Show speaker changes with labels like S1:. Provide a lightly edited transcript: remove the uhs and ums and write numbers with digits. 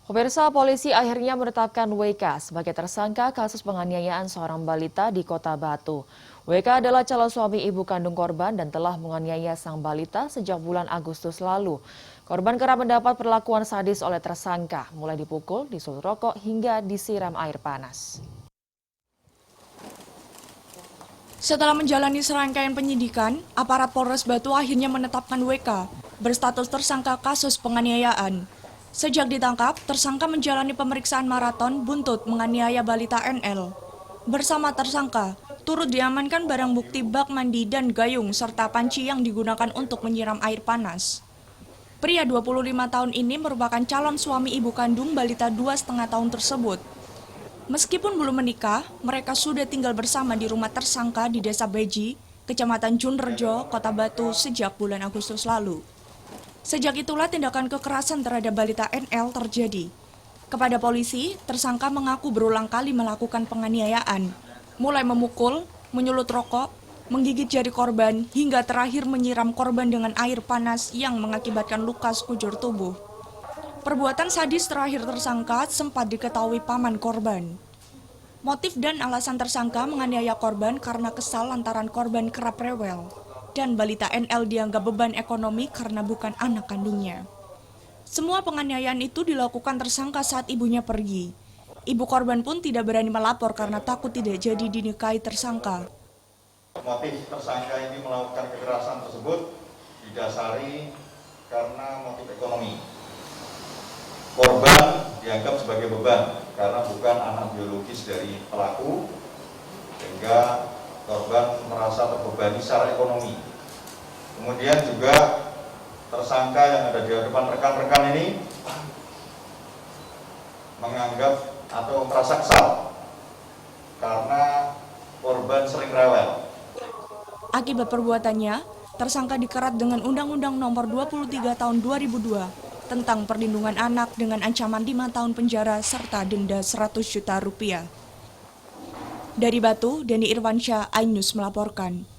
S1: Pemirsa, polisi akhirnya menetapkan WK sebagai tersangka kasus penganiayaan seorang balita di Kota Batu. WK adalah calon suami ibu kandung korban dan telah menganiaya sang balita sejak bulan Agustus lalu. Korban kerap mendapat perlakuan sadis oleh tersangka, mulai dipukul, disuruh rokok, hingga disiram air panas.
S2: Setelah menjalani serangkaian penyidikan, aparat Polres Batu akhirnya menetapkan WK berstatus tersangka kasus penganiayaan. Sejak ditangkap, tersangka menjalani pemeriksaan maraton buntut menganiaya balita NL. Bersama tersangka, turut diamankan barang bukti bak mandi dan gayung serta panci yang digunakan untuk menyiram air panas. Pria 25 tahun ini merupakan calon suami ibu kandung balita 2,5 tahun tersebut. Meskipun belum menikah, mereka sudah tinggal bersama di rumah tersangka di Desa Beji, Kecamatan Junrejo, Kota Batu sejak bulan Agustus lalu. Sejak itulah tindakan kekerasan terhadap balita NL terjadi. Kepada polisi, tersangka mengaku berulang kali melakukan penganiayaan, mulai memukul, menyulut rokok, menggigit jari korban, hingga terakhir menyiram korban dengan air panas yang mengakibatkan luka sekujur tubuh. Perbuatan sadis terakhir tersangka sempat diketahui paman korban. Motif dan alasan tersangka menganiaya korban karena kesal lantaran korban kerap rewel, dan balita NL dianggap beban ekonomi karena bukan anak kandungnya. Semua penganiayaan itu dilakukan tersangka saat ibunya pergi. Ibu korban pun tidak berani melapor karena takut tidak jadi dinikahi tersangka.
S3: Motif tersangka ini melakukan kekerasan tersebut didasari karena motif ekonomi. Korban dianggap sebagai beban karena bukan anak biologis dari pelaku, sehingga korban merasa terbebani secara ekonomi. Kemudian juga tersangka yang ada di hadapan rekan-rekan ini menganggap atau merasa kesal karena korban sering rewel.
S2: Akibat perbuatannya, tersangka dikerat dengan Undang-Undang Nomor 23 Tahun 2002 tentang perlindungan anak dengan ancaman 5 tahun penjara serta denda 100 juta rupiah. Dari Batu, Denny Irwansyah, iNews melaporkan.